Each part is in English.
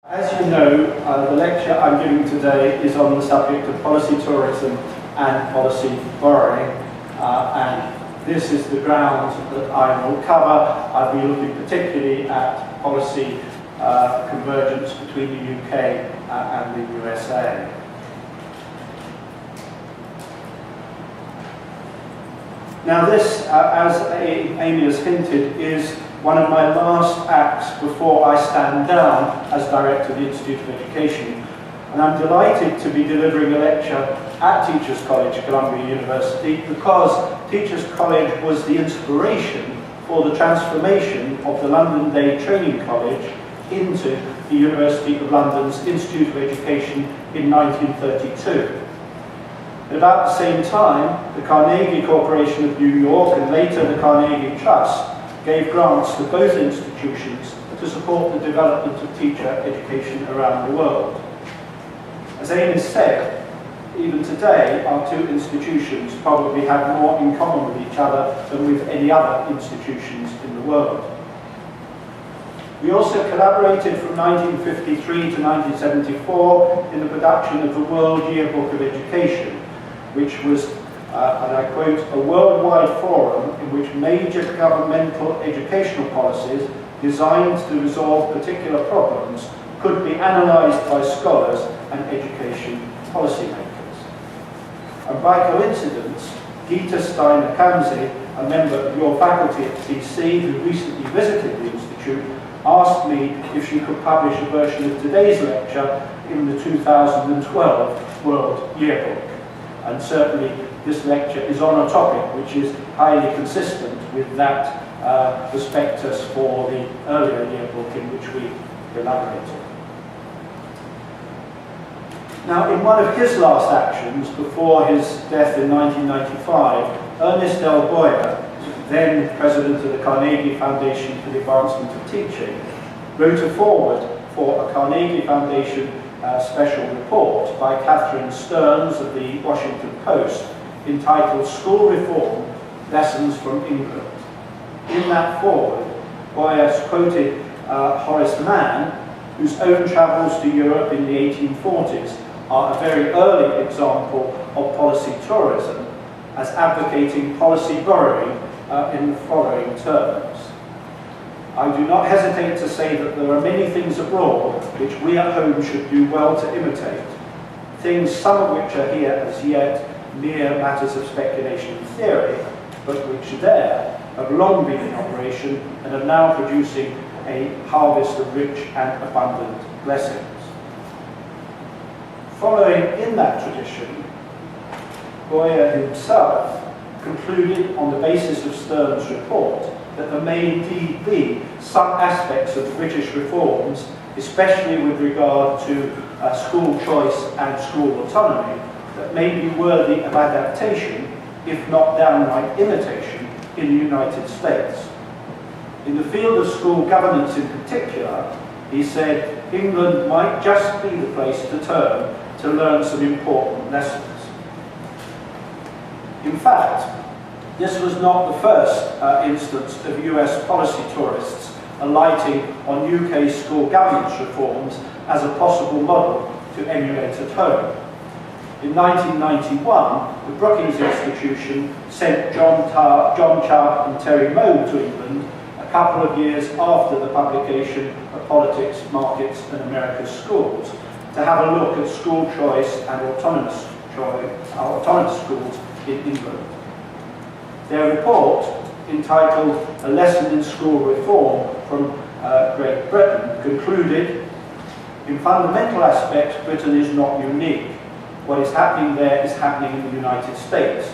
As you know, the lecture I'm giving today is on the subject of policy tourism and policy borrowing, and this is the ground that I will cover. I'll be looking particularly at policy convergence between the UK and the USA. Now this, as Amy has hinted, is one of my last acts before I stand down as Director of the Institute of Education. And I'm delighted to be delivering a lecture at Teachers College, Columbia University, because Teachers College was the inspiration for the transformation of the London Day Training College into the University of London's Institute of Education in 1932. At about the same time, the Carnegie Corporation of New York and later the Carnegie Trust gave grants to both institutions to support the development of teacher education around the world. As Amy said, even today our two institutions probably have more in common with each other than with any other institutions in the world. We also collaborated from 1953 to 1974 in the production of the World Yearbook of Education, which was, and I quote, a worldwide forum in which major governmental educational policies designed to resolve particular problems could be analysed by scholars and education policymakers. And by coincidence, Gita Steiner-Kamsi, a member of your faculty at TC who recently visited the Institute, asked me if she could publish a version of today's lecture in the 2012 World Yearbook. And certainly this lecture is on a topic which is highly consistent with that prospectus for the earlier yearbook in which we collaborated. Now, in one of his last actions before his death in 1995, Ernest L. Boyer, then president of the Carnegie Foundation for the Advancement of Teaching, wrote a foreword for a Carnegie Foundation special report by Catherine Stearns of the Washington Post entitled School Reform, Lessons from England. In that foreword, Boyer quoted Horace Mann, whose own travels to Europe in the 1840s are a very early example of policy tourism, as advocating policy borrowing in the following terms. I do not hesitate to say that there are many things abroad which we at home should do well to imitate, things some of which are here as yet mere matters of speculation and theory, but which there have long been in operation and are now producing a harvest of rich and abundant blessings. Following in that tradition, Boyer himself concluded on the basis of Stearns' report that there may indeed be some aspects of British reforms, especially with regard to school choice and school autonomy, that may be worthy of adaptation, if not downright imitation, in the United States. In the field of school governance in particular, he said, England might just be the place to turn to learn some important lessons. In fact, this was not the first instance of US policy tourists alighting on UK school governance reforms as a possible model to emulate at home. In 1991, the Brookings Institution sent John Chubb and Terry Moe to England a couple of years after the publication of Politics, Markets and America's Schools to have a look at school choice and autonomous schools in England. Their report, entitled A Lesson in School Reform from Great Britain, concluded, in fundamental aspects, Britain is not unique. What is happening there is happening in the United States.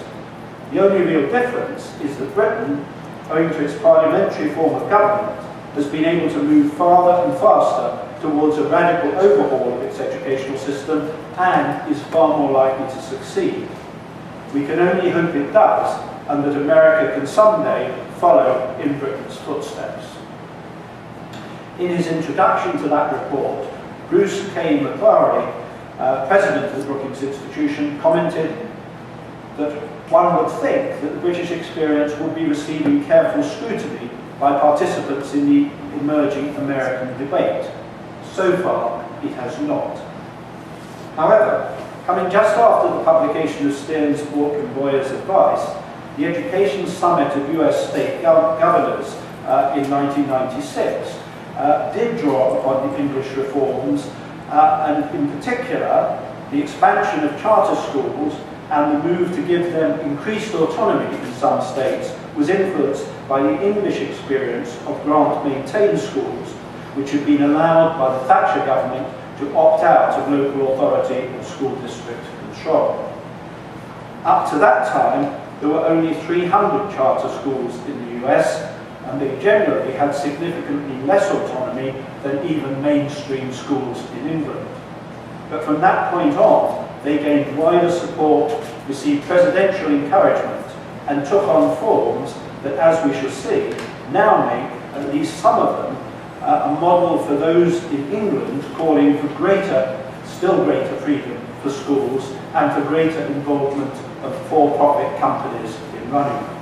The only real difference is that Britain, owing to its parliamentary form of government, has been able to move farther and faster towards a radical overhaul of its educational system and is far more likely to succeed. We can only hope it does, and that America can someday follow in Britain's footsteps. In his introduction to that report, Bruce K. McClary, president of the Brookings Institution, commented that one would think that the British experience would be receiving careful scrutiny by participants in the emerging American debate. So so far it has not. However, coming just after the publication of Stearns, Bourke and Boyer's advice, the Education Summit of US State Governors in 1996 did draw upon the English reforms, and in particular, the expansion of charter schools and the move to give them increased autonomy in some states was influenced by the English experience of grant-maintained schools, which had been allowed by the Thatcher government to opt out of local authority and school district control. Up to that time, there were only 300 charter schools in the US, and they generally had significantly less autonomy than even mainstream schools in England. But from that point on, they gained wider support, received presidential encouragement, and took on forms that, as we shall see, now make, at least some of them, a model for those in England calling for still greater freedom for schools and for greater involvement of for-profit companies in running them.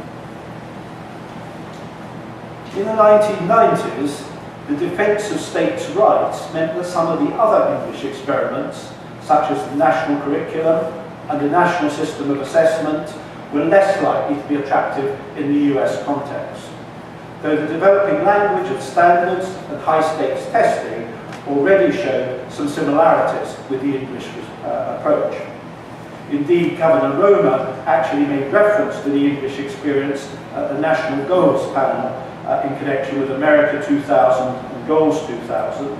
In the 1990s, the defence of states' rights meant that some of the other English experiments, such as the national curriculum and the national system of assessment, were less likely to be attractive in the US context, though the developing language of standards and high-stakes testing already showed some similarities with the English approach. Indeed, Governor Roma actually made reference to the English experience at the National Goals panel in connection with America 2000 and Goals 2000,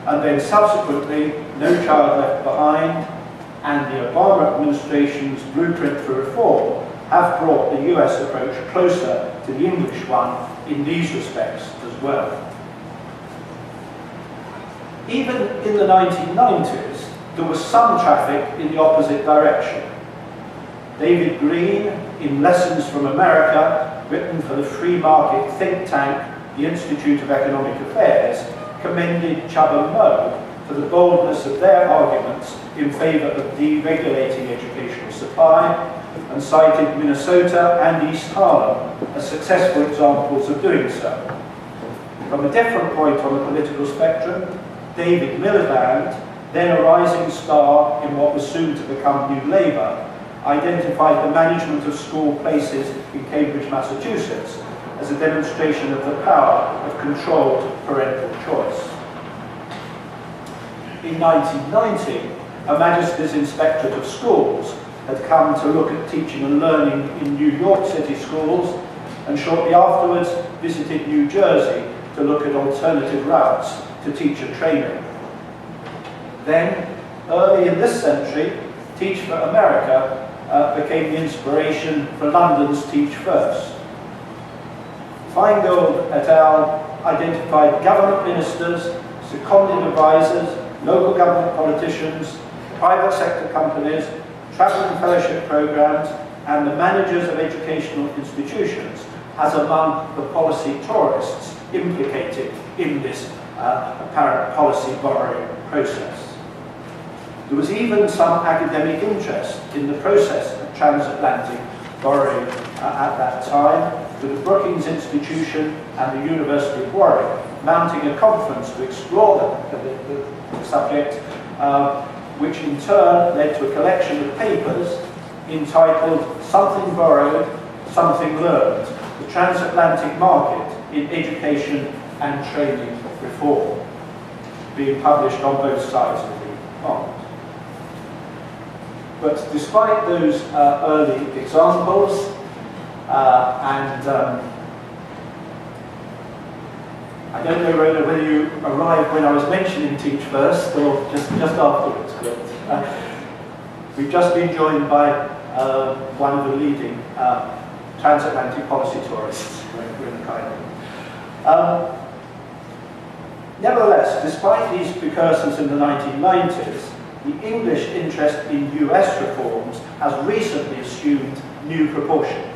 and then subsequently No Child Left Behind and the Obama administration's Blueprint for Reform have brought the US approach closer to the English one in these respects as well. Even in the 1990s, there was some traffic in the opposite direction. David Green, in Lessons from America, written for the free market think tank, the Institute of Economic Affairs, commended Chubb and Moe for the boldness of their arguments in favour of deregulating educational supply, and cited Minnesota and East Harlem as successful examples of doing so. From a different point on the political spectrum, David Miliband, then a rising star in what was soon to become New Labour, identified the management of school places in Cambridge, Massachusetts, as a demonstration of the power of controlled parental choice. In 1990, Her Majesty's Inspectorate of Schools had come to look at teaching and learning in New York City schools, and shortly afterwards visited New Jersey to look at alternative routes to teacher training. Then, early in this century, Teach for America became the inspiration for London's Teach First. Feingold et al. Identified government ministers, seconded advisors, local government politicians, private sector companies, travelling fellowship programs, and the managers of educational institutions as among the policy tourists implicated in this apparent policy borrowing process. There was even some academic interest in the process of transatlantic borrowing at that time, with the Brookings Institution and the University of Warwick mounting a conference to explore the subject, which in turn led to a collection of papers entitled Something Borrowed, Something Learned, the Transatlantic Market in Education and Training Reform, being published on both sides of the pond. But despite those early examples, I don't know, Rhoda, whether you arrived when I was mentioning Teach First or just afterwards, but we've just been joined by one of the leading transatlantic policy tourists. Nevertheless, despite these precursors in the 1990s, the English interest in US reforms has recently assumed new proportions.